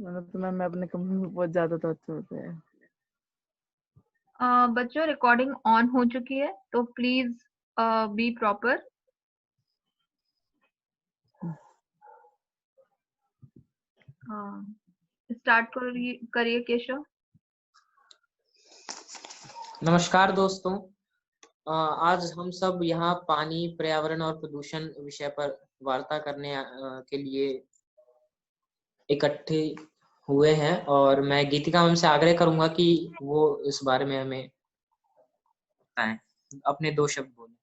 मतलब तो मैं अपने कमरे में बहुत ज्यादा तो अच्छा होता है। बच्चों रिकॉर्डिंग ऑन हो चुकी है तो प्लीज बी प्रॉपर। हाँ, स्टार्ट करिए करिए केशव। नमस्कार दोस्तों। आज हम सब यहाँ पानी, पर्यावरण और प्रदूषण विषय पर वार्ता करने के लिए इकट्ठे हुए हैं और मैं गीतिका मैम से आग्रह करूंगा कि वो इस बारे में हमें बताएं, अपने 2 शब्द बोलें।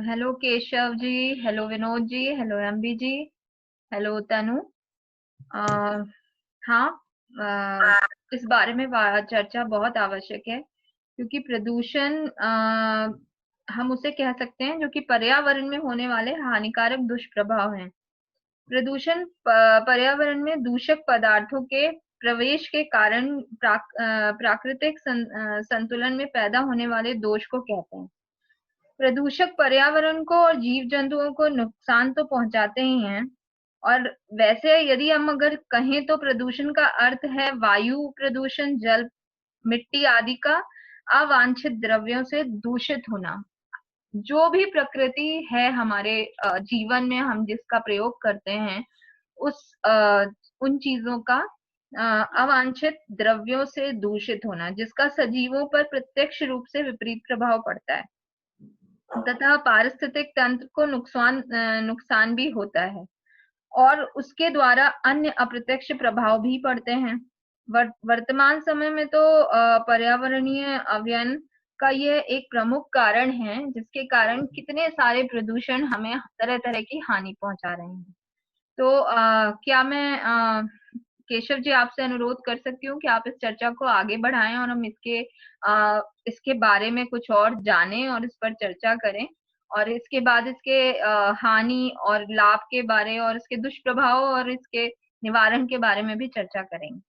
Hello Keshav ji, hello Vinod ji, hello MB जी, हेलो तनु। हाँ, इस बारे में चर्चा बहुत आवश्यक है क्योंकि प्रदूषण हम उसे कह सकते हैं जो कि पर्यावरण में होने वाले हानिकारक दुष्प्रभाव हैं। प्रदूषण पर्यावरण में दूषक पदार्थों के प्रवेश के कारण प्राकृतिक संतुलन में पैदा होने वाले दोष को कहते हैं। प्रदूषक पर्यावरण को और जीव जंतुओं को नुकसान तो पहुंचाते ही हैं, और वैसे यदि हम अगर कहें तो प्रदूषण का अर्थ है वायु प्रदूषण, जल, मिट्टी आदि का अवांछित द्रव्यों से दूषित होना। जो भी प्रकृति है हमारे जीवन में हम जिसका प्रयोग करते हैं, उस उन चीजों का अवांछित द्रव्यों से दूषित होना, जिसका सजीवों पर प्रत्यक्ष रूप से विपरीत प्रभाव पड़ता है तथा पारिस्थितिक तंत्र को नुकसान भी होता है, और उसके द्वारा अन्य अप्रत्यक्ष प्रभाव भी पड़ते हैं। वर्तमान समय में तो पर्यावरणीय अवयन का ये एक प्रमुख कारण है, जिसके कारण कितने सारे प्रदूषण हमें तरह तरह की हानि पहुंचा रहे हैं। तो क्या मैं केशव जी आपसे अनुरोध कर सकती हूँ कि आप इस चर्चा को आगे बढ़ाएं और हम इसके बारे में कुछ और जानें और इस पर चर्चा करें, और इसके बाद इसके हानि और लाभ के बारे और इसके दुष्प्रभाव और इसके निवारण के बारे में भी चर्चा करेंगे।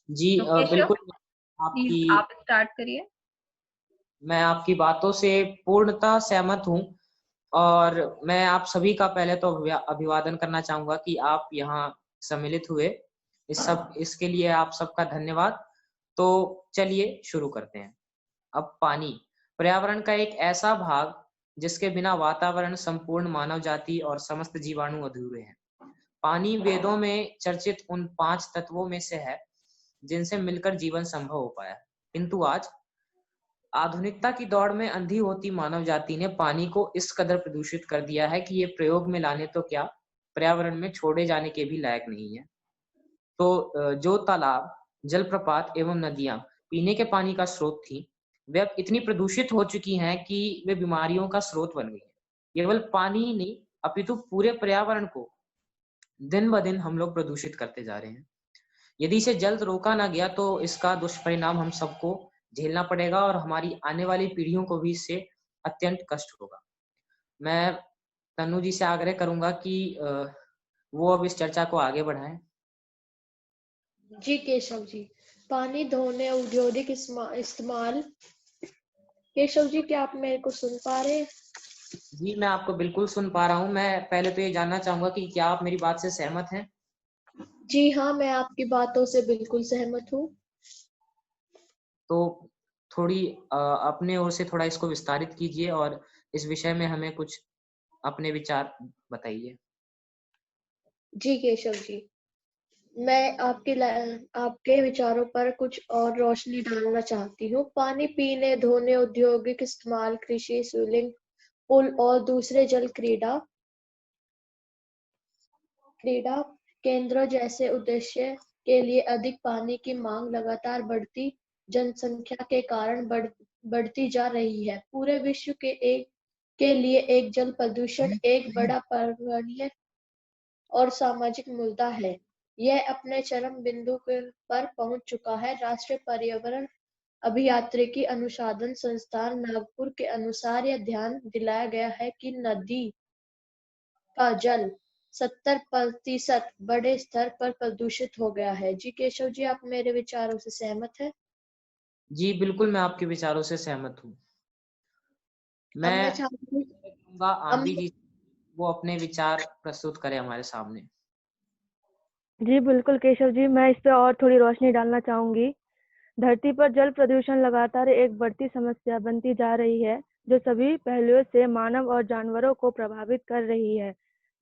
जी तो केशव बिल्कुल। प्लीज आपकी आप स्टार्ट करिए। मैं आपकी बातों से पूर्णतः सहमत हूँ और मैं आप सभी का पहले तो अभिवादन करना चाहूंगा कि आप यहाँ सम्मिलित हुए। इसके लिए आप सबका धन्यवाद। तो चलिए शुरू करते हैं। अब पानी पर्यावरण का एक ऐसा भाग जिसके बिना वातावरण, संपूर्ण मानव जाति और समस्त जीवाणु अधूरे हैं। पानी वेदों में चर्चित उन 5 तत्वों में से है जिनसे मिलकर जीवन संभव हो पाया, किंतु आज आधुनिकता की दौड़ में अंधी होती मानव जाति ने पानी को इस कदर प्रदूषित कर दिया है कि ये प्रयोग में लाने तो क्या, पर्यावरण में छोड़े जाने के भी लायक नहीं है। तो जो तालाब, जलप्रपात एवं नदियां पीने के पानी का स्रोत थी, वे अब इतनी प्रदूषित हो चुकी हैं कि वे बीमारियों का स्रोत बन गई है। केवल पानी ही नहीं अपितु पूरे पर्यावरण को दिन ब दिन हम लोग प्रदूषित करते जा रहे हैं। यदि इसे जल्द रोका ना गया तो इसका दुष्परिणाम हम सबको झेलना पड़ेगा और हमारी आने वाली पीढ़ियों को भी इससे अत्यंत कष्ट होगा। मैं तनु जी से आग्रह करूंगा कि वो अब इस चर्चा को आगे बढ़ाएं। जी केशव जी, पानी धोने औद्योगिक इस्तेमाल। केशव जी, क्या आप मेरे को सुन पा रहे हैं? जी मैं आपको बिल्कुल सुन पा रहा हूँ। मैं पहले तो ये जानना चाहूंगा कि क्या आप मेरी बात से सहमत हैं? जी हाँ, मैं आपकी बातों से बिल्कुल सहमत हूँ। तो थोड़ी अपने ओर से थोड़ा इसको विस्तारित कीजिए और इस विषय में हमें कुछ अपने विचार बताइए। जी केशव जी, मैं आपके विचारों पर कुछ और रोशनी डालना चाहती हूँ। पानी पीने, धोने, औद्योगिक इस्तेमाल, कृषि, स्विमिंग पूल और दूसरे जल क्रीड़ा केंद्रों जैसे उद्देश्य के लिए अधिक पानी की मांग लगातार बढ़ती जनसंख्या के कारण बढ़ती जा रही है। पूरे विश्व के लिए एक जल प्रदूषण एक बड़ा पर्यावरणीय और सामाजिक मुद्दा है। यह अपने चरम बिंदु पर पहुंच चुका है। राष्ट्रीय पर्यावरण अभियांत्रिकी अनुसंधान संस्थान नागपुर के अनुसार यह ध्यान दिलाया गया है कि नदी का जल 70% बड़े स्तर पर प्रदूषित हो गया है। जी केशव जी, आप मेरे विचारों से सहमत हैं? जी बिल्कुल, मैं आपके विचारों से सहमत हूँ। अब मैं मैं चाहती हूँ कहूँगा आम्बी जी। वो अपने विचार प्रस्तुत करे हमारे सामने। जी बिल्कुल केशव जी, मैं इस पे और थोड़ी रोशनी डालना चाहूंगी। धरती पर जल प्रदूषण लगातार एक बढ़ती समस्या बनती जा रही है, जो सभी पहलुओं से मानव और जानवरों को प्रभावित कर रही है।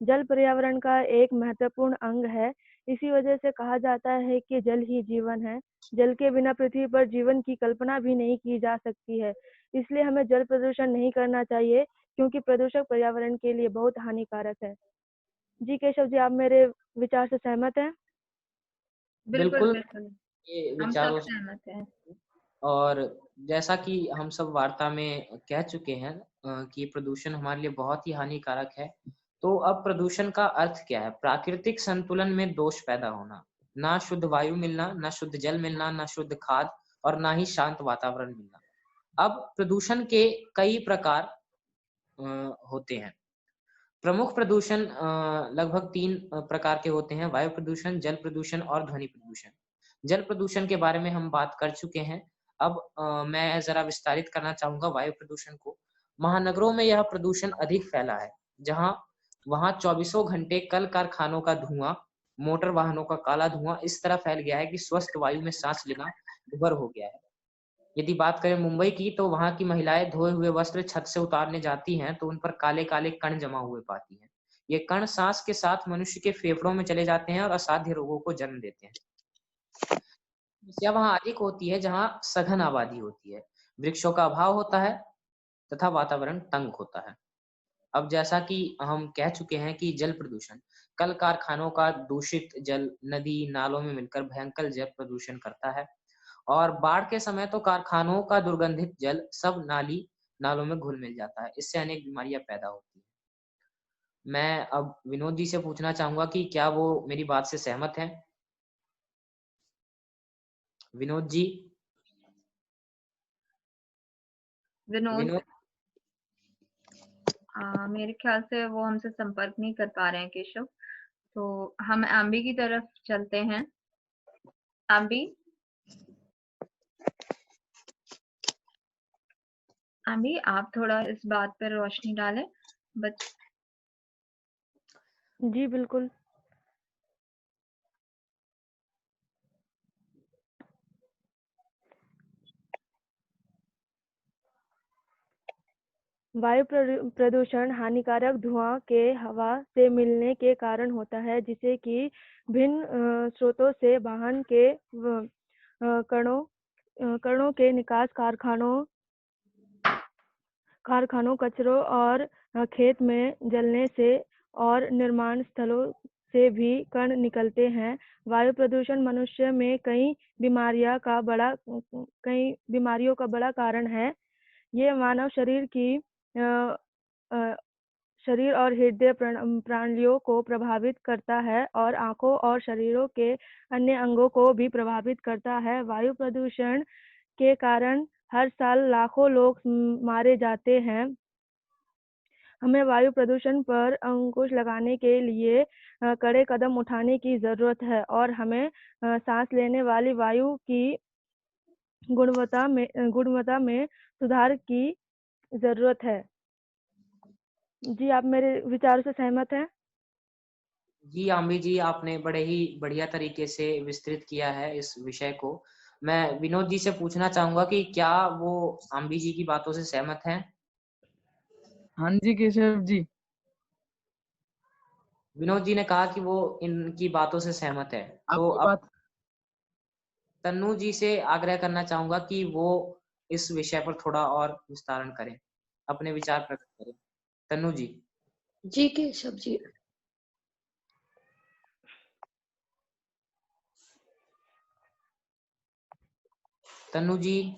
जल पर्यावरण का एक महत्वपूर्ण अंग है। इसी वजह से कहा जाता है कि जल ही जीवन है। जल के बिना पृथ्वी पर जीवन की कल्पना भी नहीं की जा सकती है। इसलिए हमें जल प्रदूषण नहीं करना चाहिए, क्योंकि प्रदूषक पर्यावरण के लिए बहुत हानिकारक है। जी केशव जी, आप मेरे विचार से सहमत हैं? बिल्कुल बिल्कुल, बिल्कुल, ये हम सब विचारों सहमत हैं। और जैसा कि हम सब वार्ता में कह चुके हैं कि प्रदूषण हमारे लिए बहुत ही हानिकारक है। तो अब प्रदूषण का अर्थ क्या है? प्राकृतिक संतुलन में दोष पैदा होना, ना शुद्ध वायु मिलना, ना शुद्ध जल मिलना, ना शुद्ध खाद और ना ही शांत वातावरण मिलना। अब प्रदूषण के कई प्रकार होते हैं। प्रमुख प्रदूषण लगभग 3 प्रकार के होते हैं: वायु प्रदूषण, जल प्रदूषण और ध्वनि प्रदूषण। जल प्रदूषण के बारे में हम बात कर चुके हैं। अब मैं जरा विस्तारित करना चाहूंगा वायु प्रदूषण को। महानगरों में यह प्रदूषण अधिक फैला है, जहां वहां 24 घंटे कल कारखानों का धुआं, मोटर वाहनों का काला धुआं इस तरह फैल गया है कि स्वस्थ वायु में सांस लेना दुभर हो गया है। यदि बात करें मुंबई की, तो वहां की महिलाएं धोए हुए वस्त्र छत से उतारने जाती हैं तो उन पर काले काले कण जमा हुए पाती हैं। ये कण सांस के साथ मनुष्य के फेफड़ों में चले जाते हैं और असाध्य रोगों को जन्म देते हैं। समस्या वहां अधिक होती है जहां सघन आबादी होती है, वृक्षों का अभाव होता है तथा वातावरण तंग होता है। अब जैसा कि हम कह चुके हैं कि जल प्रदूषण, कल कारखानों का दूषित जल नदी नालों में मिलकर भयंकर जल प्रदूषण करता है। और बाढ़ के समय तो कारखानों का दुर्गंधित जल सब नालों में घुल मिल जाता है। इससे अनेक बीमारियां पैदा होती हैं। मैं अब विनोद जी से पूछना चाहूंगा कि क्या वो मेरी बात से सहमत हैं? विनोद जी। विनोद, विनोद, मेरे ख्याल से वो हमसे संपर्क नहीं कर पा रहे हैं केशव। तो हम आम्बी की तरफ चलते हैं। आम्बी, आम्बी आप थोड़ा इस बात पर रोशनी डालें। जी बिल्कुल। वायु प्रदूषण हानिकारक धुआं के हवा से मिलने के कारण होता है, जिसे कि भिन्न स्रोतों से वाहन के कणों के निकास, कारखानों, कचरों और खेत में जलने से और निर्माण स्थलों से भी कण निकलते हैं। वायु प्रदूषण मनुष्य में कई बीमारियों का बड़ा कारण है। ये मानव शरीर और हृदय प्रणालियों को प्रभावित करता है और आंखों और शरीरों के अन्य अंगों को भी प्रभावित करता है। वायु प्रदूषण के कारण हर साल लाखों लोग मारे जाते हैं। हमें वायु प्रदूषण पर अंकुश लगाने के लिए कड़े कदम उठाने की जरूरत है और हमें सांस लेने वाली वायु की गुणवत्ता में सुधार की जरूरत है। जी, आप मेरे विचारों से सहमत हैं? जी आम्बी जी, आपने बड़े ही बढ़िया तरीके से विस्तृत किया है इस विषय को। मैं विनोद जी से पूछना चाहूंगा कि क्या वो आम्बी जी की बातों से सहमत हैं? हाँ जी केशव जी। विनोद जी ने कहा कि वो इनकी बातों से सहमत है। तो आपकी अब बात। तन्नू जी से आग्रह करना चाहूंगा कि वो इस विषय पर थोड़ा और विस्तारण करें, अपने विचार प्रकट करें। तन्नू जी। जी केशव जी। तन्नू जी।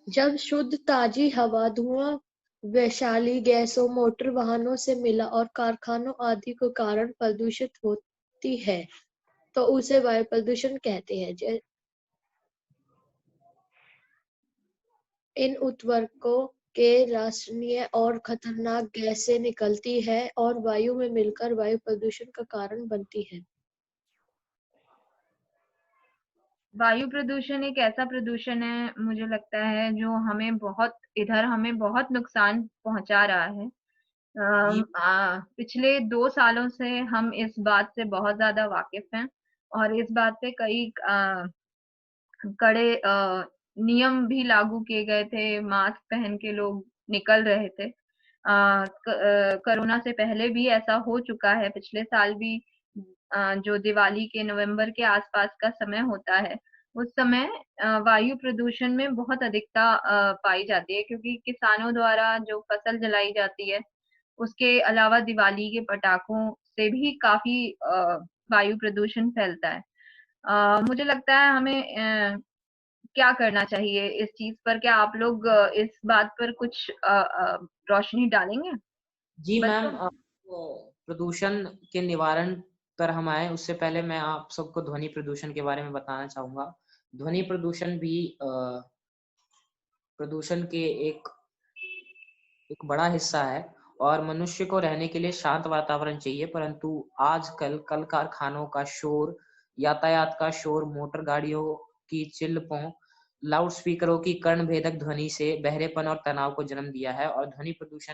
जब शुद्ध ताजी हवा धुआं वैशाली गैसों, मोटर वाहनों से मिला और कारखानों आदि के कारण प्रदूषित होती है तो उसे वायु प्रदूषण कहते हैं। इन उत्तवर्कों के रासायनिक और खतरनाक गैसें निकलती है और वायु में मिलकर वायु प्रदूषण का कारण बनती है। वायु प्रदूषण एक ऐसा प्रदूषण है, मुझे लगता है, जो हमें बहुत नुकसान पहुंचा रहा है। जी पिछले 2 सालों से हम इस बात से बहुत ज्यादा वाकिफ हैं और इस बात पे कई कड़े नियम भी लागू किए गए थे। मास्क पहन के लोग निकल रहे थे। कोरोना से पहले भी ऐसा हो चुका है। पिछले साल भी जो दिवाली के नवंबर के आसपास का समय होता है, उस समय वायु प्रदूषण में बहुत अधिकता पाई जाती है, क्योंकि किसानों द्वारा जो फसल जलाई जाती है, उसके अलावा दिवाली के पटाखों से भी काफी वायु प्रदूषण फैलता है। मुझे लगता है हमें क्या करना चाहिए इस चीज पर? क्या आप लोग इस बात पर कुछ रोशनी डालेंगे जी मैम, बच्चों? प्रदूषण के निवारण पर हम आए उससे पहले मैं आप सबको ध्वनि प्रदूषण के बारे में बताना चाहूंगा। ध्वनि प्रदूषण भी प्रदूषण के एक बड़ा हिस्सा है और मनुष्य को रहने के लिए शांत वातावरण चाहिए, परंतु आजकल कल कारखानों का शोर, यातायात का शोर, मोटर गाड़ियों की चिल्पों, लाउड स्पीकरों की कर्ण भेदक ध्वनि से बहरेपन और तनाव को जन्म दिया है और ध्वनि प्रदूषण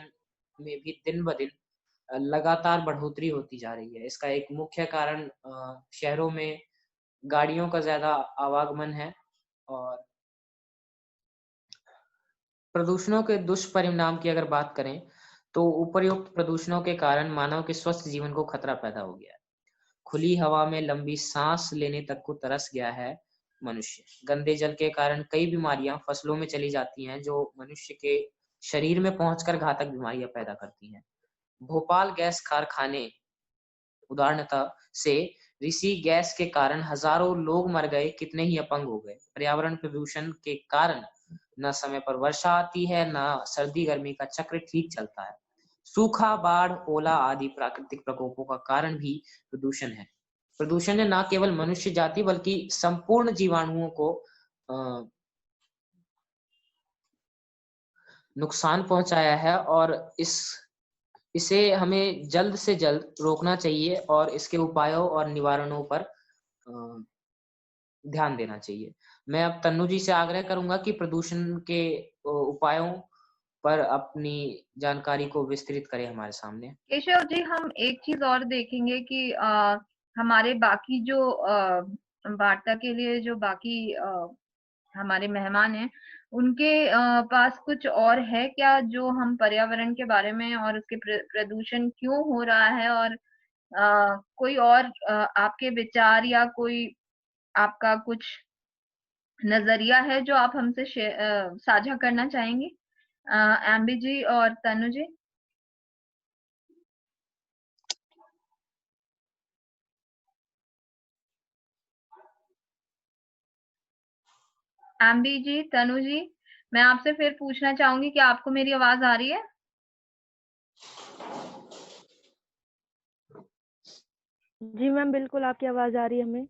में भी दिन ब दिन लगातार बढ़ोतरी होती जा रही है। इसका एक मुख्य कारण शहरों में गाड़ियों का ज्यादा आवागमन है और प्रदूषणों के दुष्परिणाम की अगर बात करें तो उपर्युक्त प्रदूषणों के कारण मानव के स्वस्थ जीवन को खतरा पैदा हो गया है। खुली हवा में लंबी सांस लेने तक को तरस गया है मनुष्य। गंदे जल के कारण कई बीमारियां फसलों में चली जाती हैं, जो मनुष्य के शरीर में पहुंचकर घातक बीमारियां पैदा करती हैं। भोपाल गैस कारखाने उदाहरणतः से ऋषि गैस के कारण हजारों लोग मर गए, कितने ही अपंग हो गए। पर्यावरण प्रदूषण के कारण न समय पर वर्षा आती है, न सर्दी गर्मी का चक्र ठीक चलता है। सूखा, बाढ़, ओला आदि प्राकृतिक प्रकोपों का कारण भी प्रदूषण है। प्रदूषण ने न केवल मनुष्य जाति बल्कि संपूर्ण जीवाणुओं को नुकसान पहुंचाया है और इसे हमें जल्द से जल्द रोकना चाहिए और इसके उपायों और निवारणों पर ध्यान देना चाहिए। मैं अब तन्नू जी से आग्रह करूंगा कि प्रदूषण के उपायों पर अपनी जानकारी को विस्तृत करें हमारे सामने। केशव जी, हम एक चीज और देखेंगे कि हमारे बाकी जो वार्ता के लिए जो बाकी हमारे मेहमान हैं, उनके पास कुछ और है क्या, जो हम पर्यावरण के बारे में और उसके प्रदूषण क्यों हो रहा है, और कोई और आपके विचार या कोई आपका कुछ नजरिया है जो आप हमसे साझा करना चाहेंगे? एम्बी जी और तनु जी। एम्बी जी, तनु जी, मैं आपसे फिर पूछना चाहूंगी कि आपको मेरी आवाज आ रही है? जी मैम, बिल्कुल आपकी आवाज आ रही है हमें।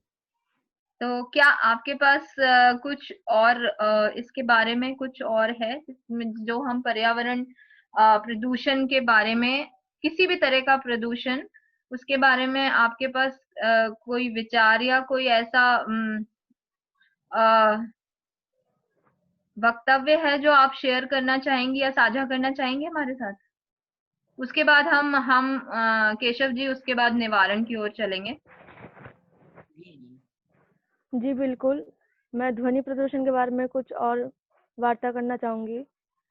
तो क्या आपके पास कुछ और इसके बारे में कुछ और है जो हम पर्यावरण प्रदूषण के बारे में, किसी भी तरह का प्रदूषण, उसके बारे में आपके पास कोई विचार या कोई ऐसा वक्तव्य है जो आप शेयर करना चाहेंगी या साझा करना चाहेंगे हमारे साथ? उसके बाद हम केशव जी, उसके बाद निवारण की ओर चलेंगे। जी बिल्कुल, मैं ध्वनि प्रदूषण के बारे में कुछ और वार्ता करना चाहूंगी।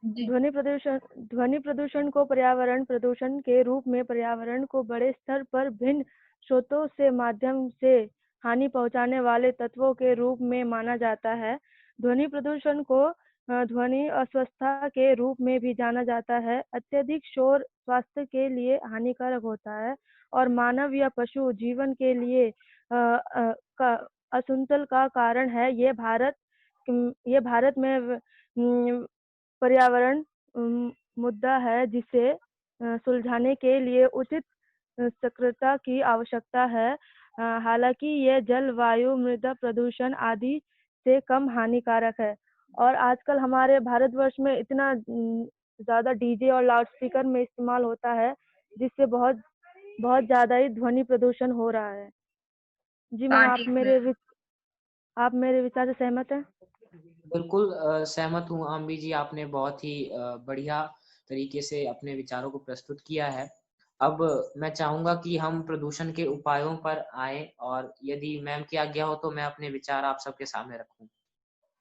जी। ध्वनि प्रदूषण को पर्यावरण प्रदूषण के रूप में पर्यावरण को बड़े स्तर पर भिन्न स्रोतों से माध्यम से हानि पहुंचाने वाले तत्वों के रूप में माना जाता है। ध्वनि प्रदूषण को ध्वनि अस्वस्थता के रूप में भी जाना जाता है। अत्यधिक शोर स्वास्थ्य के लिए हानिकारक होता है और मानव या पशु जीवन के लिए असंतुलन का कारण है। ये भारत में पर्यावरण मुद्दा है जिसे सुलझाने के लिए उचित सक्रियता की आवश्यकता है। हालांकि यह जल, वायु, मृदा प्रदूषण आदि से कम हानिकारक है। और आजकल हमारे भारतवर्ष में इतना ज्यादा डीजे और लाउडस्पीकर में इस्तेमाल होता है, जिससे बहुत बहुत ज्यादा ही ध्वनि प्रदूषण हो रहा है। जी मैम, आप पार्टी मेरे आप मेरे विचार से सहमत हैं? बिल्कुल सहमत हूँ आम्बी जी, आपने बहुत ही बढ़िया तरीके से अपने विचारों को प्रस्तुत किया है। अब मैं चाहूंगा कि हम प्रदूषण के उपायों पर आए, और यदि मैम की आज्ञा हो तो मैं अपने विचार आप सबके सामने रखूं।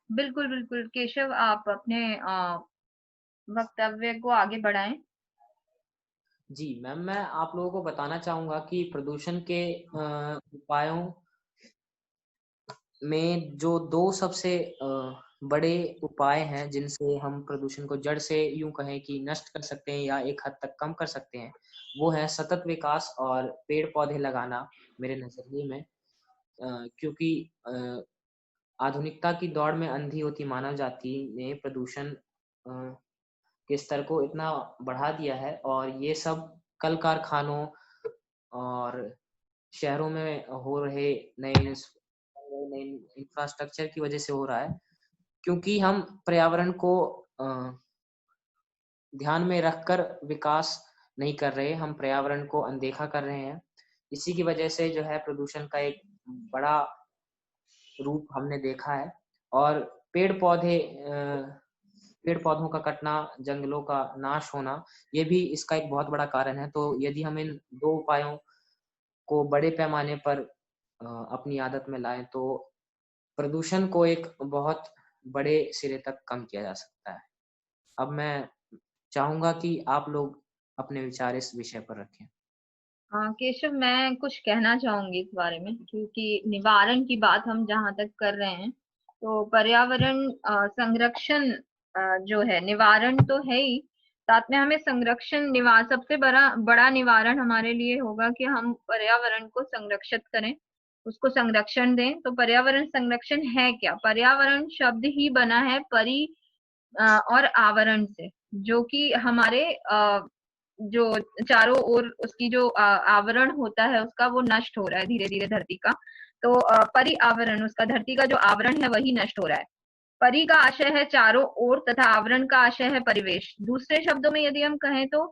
बिल्कुल बिल्कुल केशव, आप अपने वक्तव्य को आगे बढ़ाएं। जी मैम, मैं आप लोगों को बताना चाहूंगा कि प्रदूषण के उपायों में जो दो सबसे बड़े उपाय हैं जिनसे हम प्रदूषण को जड़ से यूं कहें कि नष्ट कर सकते हैं या एक हद तक कम कर सकते हैं, वो है सतत विकास और पेड़ पौधे लगाना मेरे नजरिए में। क्योंकि आधुनिकता की दौड़ में अंधी होती मानव जाति ने प्रदूषण के स्तर को इतना बढ़ा दिया है, और ये सब कल कारखानों और शहरों में हो रहे नए नए इंफ्रास्ट्रक्चर की वजह से हो रहा है। क्योंकि हम पर्यावरण को ध्यान में रखकर विकास नहीं कर रहे, हम पर्यावरण को अनदेखा कर रहे हैं। इसी की वजह से जो है प्रदूषण का एक बड़ा रूप हमने देखा है। और पेड़ पौधों का कटना, जंगलों का नाश होना, ये भी इसका एक बहुत बड़ा कारण है। तो यदि हम इन दो उपायों को बड़े पैमाने पर अपनी आदत में लाएं तो प्रदूषण को एक बहुत बड़े सिरे तक कम किया जा सकता है। अब मैं चाहूंगा कि आप लोग अपने विचार इस विषय पर रखें। केशव, मैं कुछ कहना चाहूंगी इस बारे में, क्योंकि निवारण की बात हम जहां तक कर रहे हैं, तो पर्यावरण संरक्षण जो है, निवारण तो है ही, साथ में हमें संरक्षण सबसे बड़ा निवारण हमारे लिए होगा कि हम पर्यावरण को संरक्षित करें, उसको संरक्षण दें। तो पर्यावरण संरक्षण है क्या? पर्यावरण शब्द ही बना है और आवरण से, जो कि हमारे जो चारों ओर उसकी जो आवरण होता है उसका, वो नष्ट हो रहा है धीरे धीरे धरती का। तो पर्यावरण, उसका धरती का जो आवरण है वही नष्ट हो रहा है। परि का आशय है चारों ओर तथा आवरण का आशय है परिवेश। दूसरे शब्दों में यदि हम कहें तो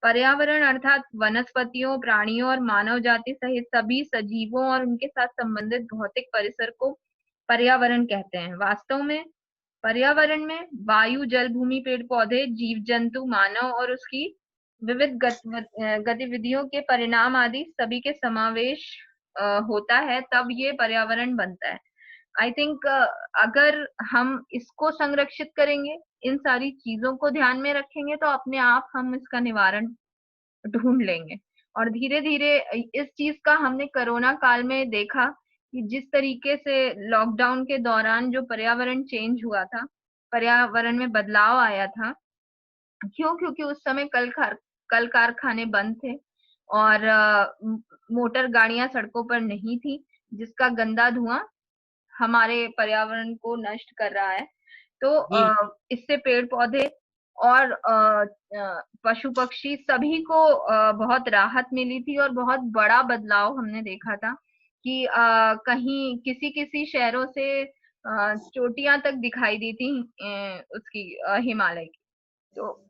पर्यावरण अर्थात वनस्पतियों, प्राणियों और मानव जाति सहित सभी सजीवों और उनके साथ संबंधित भौतिक परिसर को पर्यावरण कहते हैं। वास्तव में पर्यावरण में वायु, जल, भूमि, पेड़ पौधे, जीव जंतु, मानव और उसकी विविध गतिविधियों के परिणाम आदि सभी के समावेश होता है, तब ये पर्यावरण बनता है। आई थिंक अगर हम इसको संरक्षित करेंगे, इन सारी चीजों को ध्यान में रखेंगे, तो अपने आप हम इसका निवारण ढूंढ लेंगे। और धीरे धीरे इस चीज का हमने कोरोना काल में देखा कि जिस तरीके से लॉकडाउन के दौरान जो पर्यावरण चेंज हुआ था, पर्यावरण में बदलाव आया था। क्यों? क्योंकि उस समय कल कारखाने बंद थे और मोटर गाड़ियां सड़कों पर नहीं थी, जिसका गंदा धुआं हमारे पर्यावरण को नष्ट कर रहा है। तो इससे पेड़ पौधे और पशु पक्षी सभी को बहुत राहत मिली थी, और बहुत बड़ा बदलाव हमने देखा था कि कहीं किसी किसी शहरों से चोटियां तक दिखाई दी थी उसकी हिमालय की। तो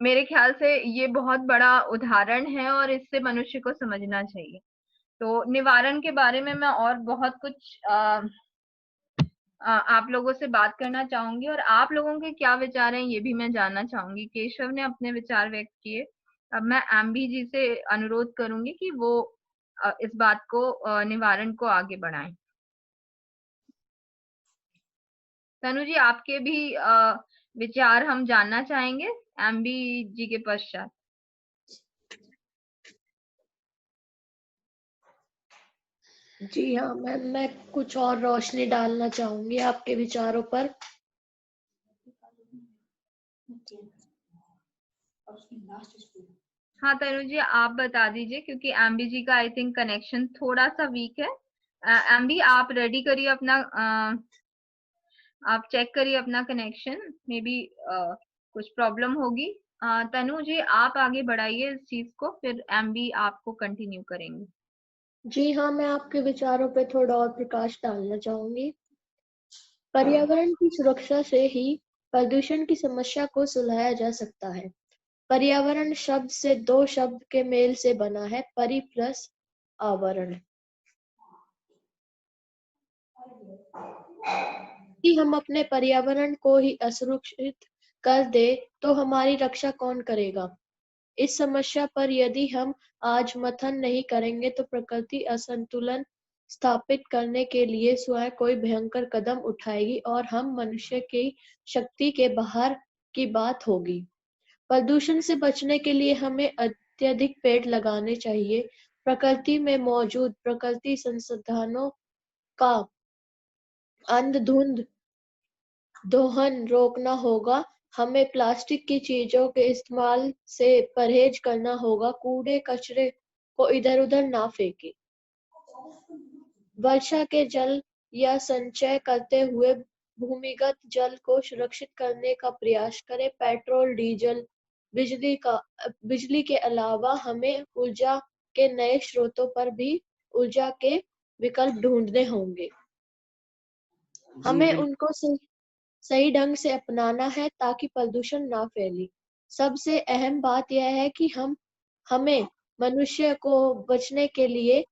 मेरे ख्याल से ये बहुत बड़ा उदाहरण है और इससे मनुष्य को समझना चाहिए। तो निवारण के बारे में मैं और बहुत कुछ आप लोगों से बात करना चाहूंगी, और आप लोगों के क्या विचार हैं ये भी मैं जानना चाहूंगी। केशव ने अपने विचार व्यक्त किए, अब मैं एम्बी जी से अनुरोध करूंगी कि वो इस बात को निवारण को आगे बढ़ाएं। तनु जी, आपके भी विचार हम जानना चाहेंगे एम्बी जी के पश्चात। जी हाँ मैं कुछ और रोशनी डालना चाहूंगी आपके विचारों पर। हाँ तनु जी, आप बता दीजिए, क्योंकि एम्बी जी का आई थिंक कनेक्शन थोड़ा सा वीक है। एम्बी, आप रेडी करिए अपना, आप चेक करिए अपना कनेक्शन, मे बी कुछ प्रॉब्लम होगी। तनु जी, आप आगे बढ़ाइए इस चीज को, फिर एम्बी आपको कंटिन्यू करेंगे। जी हाँ, मैं आपके विचारों पे थोड़ा और प्रकाश डालना चाहूंगी। पर्यावरण की सुरक्षा से ही प्रदूषण की समस्या को सुलझाया जा सकता है। पर्यावरण शब्द से दो शब्द के मेल से बना है, परि प्लस आवरण। कि हम अपने पर्यावरण को ही असुरक्षित कर दे तो हमारी रक्षा कौन करेगा? इस समस्या पर यदि हम आज मंथन नहीं करेंगे तो प्रकृति असंतुलन स्थापित करने के लिए स्वयं कोई भयंकर कदम उठाएगी और हम मनुष्य की शक्ति के बाहर की बात होगी। प्रदूषण से बचने के लिए हमें अत्यधिक पेड़ लगाने चाहिए। प्रकृति में मौजूद प्रकृति संसाधनों का अंधाधुंध दोहन रोकना होगा। हमें प्लास्टिक की चीजों के इस्तेमाल से परहेज करना होगा। कूड़े कचरे को इधर-उधर ना फेंकें। वर्षा के जल या संचय करते हुए भूमिगत जल को सुरक्षित करने का प्रयास करें। पेट्रोल, डीजल, बिजली के अलावा हमें ऊर्जा के नए स्रोतों पर भी ऊर्जा के विकल्प ढूंढने होंगे। जी हमें बिल्कुल। उनको सही ढंग से अपनाना है ताकि प्रदूषण ना फैले। सबसे अहम बात यह है कि हमें मनुष्य को बचने के लिए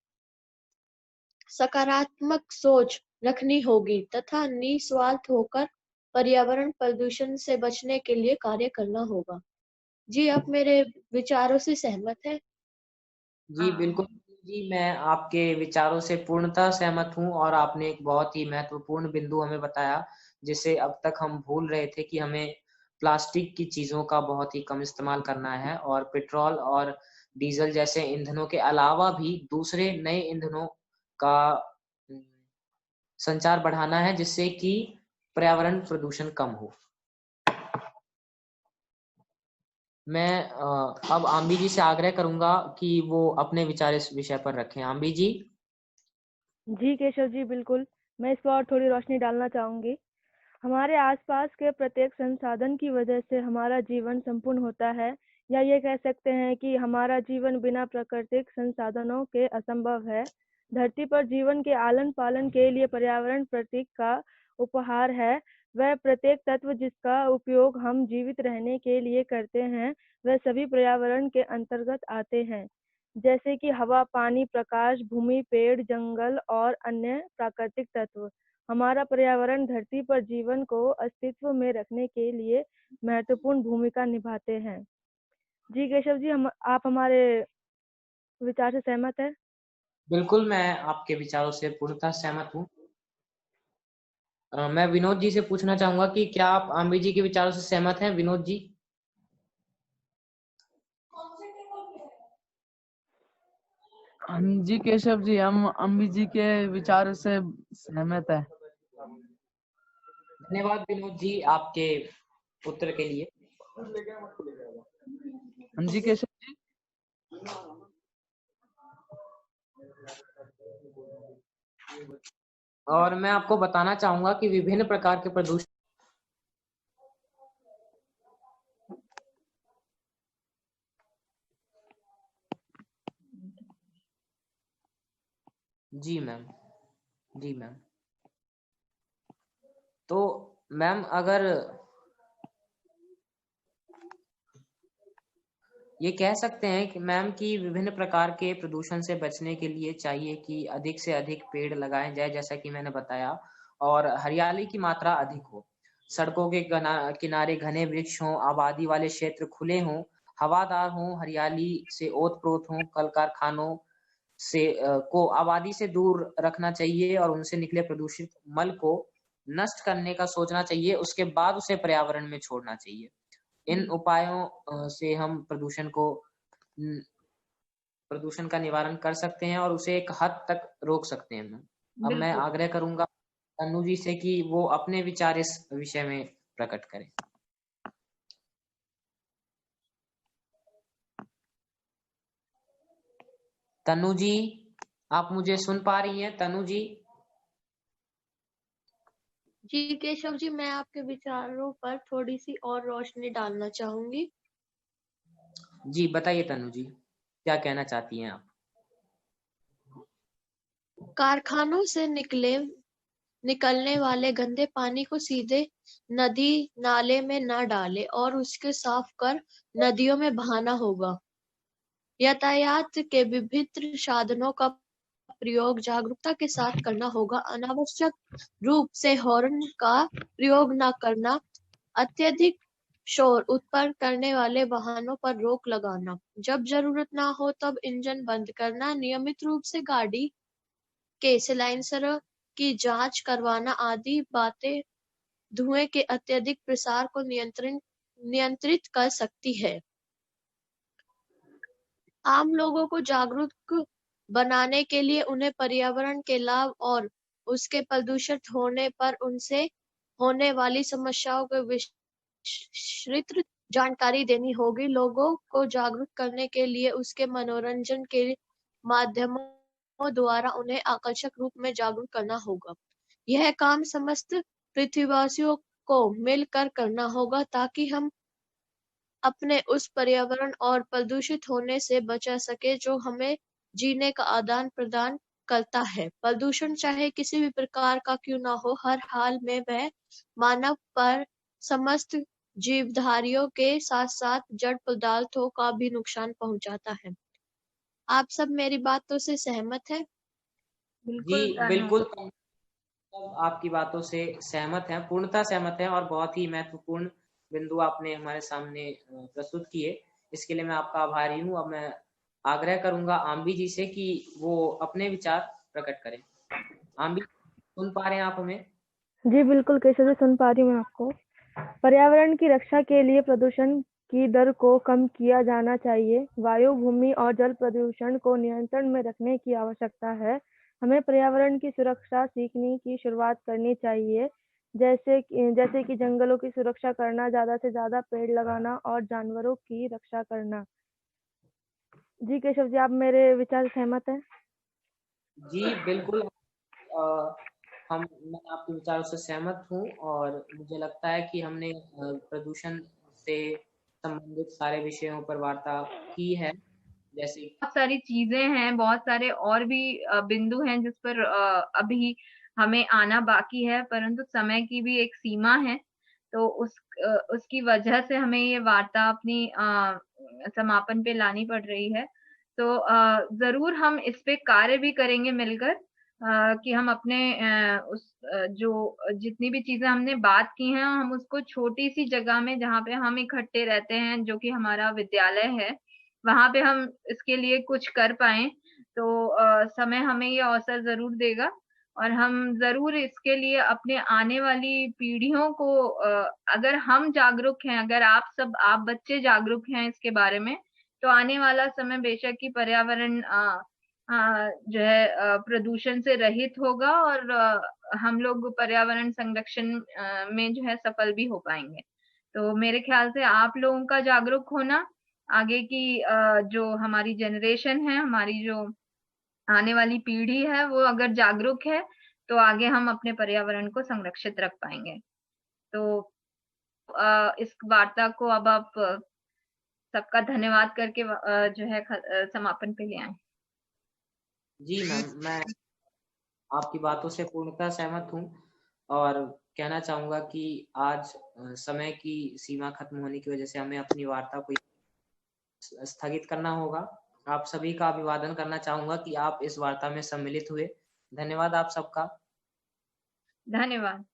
सकारात्मक सोच रखनी होगी तथा निस्वार्थ होकर पर्यावरण प्रदूषण से बचने के लिए कार्य करना होगा। जी, आप मेरे विचारों से सहमत हैं? जी बिल्कुल जी, मैं आपके विचारों से पूर्णतः सहमत हूँ और आपने एक बहुत ही महत्वपूर्ण बिंदु हमें बताया जिसे अब तक हम भूल रहे थे कि हमें प्लास्टिक की चीजों का बहुत ही कम इस्तेमाल करना है और पेट्रोल और डीजल जैसे ईंधनों के अलावा भी दूसरे नए ईंधनों का संचार बढ़ाना है जिससे कि पर्यावरण प्रदूषण कम हो। मैं अब आम्बी जी से आग्रह करूंगा कि वो अपने विचार इस विषय पर रखें। आम्बी जी। जी केशव जी, बिल्कुल। मैं इस पर और थोड़ी रोशनी डालना चाहूंगी। हमारे आसपास के प्रत्येक संसाधन की वजह से हमारा जीवन संपूर्ण होता है, या ये कह सकते हैं कि हमारा जीवन बिना प्राकृतिक संसाधनों के असंभव है। धरती पर जीवन के आलन पालन के लिए पर्यावरण प्रकृति का उपहार है। वह प्रत्येक तत्व जिसका उपयोग हम जीवित रहने के लिए करते हैं, वह सभी पर्यावरण के अंतर्गत आते हैं, जैसे कि हवा, पानी, प्रकाश, भूमि, पेड़, जंगल और अन्य प्राकृतिक तत्व। हमारा पर्यावरण धरती पर जीवन को अस्तित्व में रखने के लिए महत्वपूर्ण भूमिका निभाते हैं। जी केशव जी, आप हमारे विचार से सहमत है? बिल्कुल, मैं आपके विचारों से पूर्णतः सहमत हूँ। मैं विनोद जी से पूछना चाहूंगा कि क्या आप आम्बी जी के विचारों से सहमत हैं, विनोद जी? हाँ जी केशव जी, हम अम्बी जी के विचारों से सहमत है। धन्यवाद विनोद जी आपके उत्तर के लिए। हाँ जी केशव जी। और मैं आपको बताना चाहूंगा कि विभिन्न प्रकार के प्रदूषण जी मैम, जी मैम। तो मैम, अगर ये कह सकते हैं कि मैम कि विभिन्न प्रकार के प्रदूषण से बचने के लिए चाहिए कि अधिक से अधिक पेड़ लगाए जाए, जैसा कि मैंने बताया, और हरियाली की मात्रा अधिक हो। सड़कों के किनारे घने वृक्ष हों, आबादी वाले क्षेत्र खुले हों, हवादार हों, हरियाली से ओत-प्रोत हों, कल कारखानों से को आबादी से दूर रखना चाहिए और उनसे निकले प्रदूषित मल को नष्ट करने का सोचना चाहिए, उसके बाद उसे पर्यावरण में छोड़ना चाहिए। इन उपायों से हम प्रदूषण का निवारण कर सकते हैं और उसे एक हद तक रोक सकते हैं। अब मैं बिल्कुल। आग्रह करूंगा तन्नू जी से कि वो अपने विचार इस विषय में प्रकट करें। तन्नू जी, आप मुझे सुन पा रही हैं? तन्नू जी। जी केशव जी, मैं आपके विचारों पर थोड़ी सी और रोशनी डालना चाहूंगी। जी बताइए तन्नू जी, क्या कहना चाहती हैं आप? कारखानों से निकलने वाले गंदे पानी को सीधे नदी नाले में न डालें और उसके साफ कर नदियों में बहाना होगा। यातायात के विभिन्न साधनों का प्रयोग जागरूकता के साथ करना होगा। अनावश्यक रूप से हॉर्न का प्रयोग न करना, अत्यधिक शोर उत्पन्न करने वाले वाहनों पर रोक लगाना, जब जरूरत ना हो तब इंजन बंद करना, नियमित रूप से गाड़ी के सिलेंसर की जांच करवाना आदि बातें धुएं के अत्यधिक प्रसार को नियंत्रित कर सकती है। आम लोगों को जागरूक बनाने के लिए उन्हें पर्यावरण के लाभ और उसके प्रदूषित होने पर उनसे होने वाली समस्याओं को विस्तृत जानकारी देनी होगी। लोगों को जागरूक करने के लिए उसके मनोरंजन के माध्यमों द्वारा उन्हें आकर्षक रूप में जागरूक करना होगा। यह काम समस्त पृथ्वीवासियों को मिलकर करना होगा ताकि हम अपने उस पर्यावरण और प्रदूषित होने से बचा सके जो हमें जीने का आदान प्रदान करता है। प्रदूषण चाहे किसी भी प्रकार का क्यों ना हो, हर हाल में वह मानव पर समस्त जीवधारियों के साथ साथ जड़ पदार्थों का भी नुकसान पहुंचाता है। आप सब मेरी बातों से सहमत हैं? जी बिल्कुल, सब आपकी बातों से सहमत हैं, पूर्णतः सहमत हैं, और बहुत ही महत्वपूर्ण बिंदु आपने हमारे सामने प्रस्तुत किए। इसके लिए मैं आपका आभारी हूँ। अब मैं आग्रह करूंगा आम्बी जी से कि वो अपने विचार प्रकट करें। आम्बी, सुन पा रहे हैं आप हमें? जी बिल्कुल केशव जी, सुन पा रही हूँ मैं आपको। पर्यावरण की रक्षा के लिए प्रदूषण की दर को कम किया जाना चाहिए। वायु, भूमि और जल प्रदूषण को नियंत्रण में रखने की आवश्यकता है। हमें पर्यावरण की सुरक्षा सीखने की शुरुआत करनी चाहिए, जैसे कि जंगलों की सुरक्षा करना, ज्यादा से ज्यादा पेड़ लगाना और जानवरों की रक्षा करना। जी केशव जी, आप मेरे विचार से सहमत हैं? जी बिल्कुल, मैं आपके विचारों से सहमत हूँ, और मुझे लगता है कि हमने प्रदूषण से संबंधित सारे विषयों पर वार्ता की है। जैसे बहुत सारी चीजें हैं, बहुत सारे और भी बिंदु हैं जिस पर अभी हमें आना बाकी है, परंतु समय की भी एक सीमा है। तो उसकी वजह से हमें ये वार्ता अपनी समापन पे लानी पड़ रही है। तो जरूर हम इस पे कार्य भी करेंगे मिलकर, कि हम अपने जो जितनी भी चीजें हमने बात की हैं, हम उसको छोटी सी जगह में, जहाँ पे हम इकट्ठे रहते हैं, जो कि हमारा विद्यालय है, वहां पे हम इसके लिए कुछ कर पाए। तो समय हमें ये अवसर जरूर देगा, और हम जरूर इसके लिए अपने आने वाली पीढ़ियों को, अगर हम जागरूक हैं, अगर आप बच्चे जागरूक हैं इसके बारे में, तो आने वाला समय बेशक ही पर्यावरण जो है प्रदूषण से रहित होगा, और हम लोग पर्यावरण संरक्षण में जो है सफल भी हो पाएंगे। तो मेरे ख्याल से आप लोगों का जागरूक होना, आगे की जो हमारी जनरेशन है, हमारी जो आने वाली पीढ़ी है, वो अगर जागरूक है तो आगे हम अपने पर्यावरण को संरक्षित रख पाएंगे। तो इस वार्ता को अब आप सबका धन्यवाद करके जो है समापन पे ले आए। जी मैम, मैं आपकी बातों से पूर्णतः सहमत हूँ, और कहना चाहूंगा कि आज समय की सीमा खत्म होने की वजह से हमें अपनी वार्ता को स्थगित करना होगा। आप सभी का अभिवादन करना चाहूंगा कि आप इस वार्ता में सम्मिलित हुए। धन्यवाद आप सबका। धन्यवाद।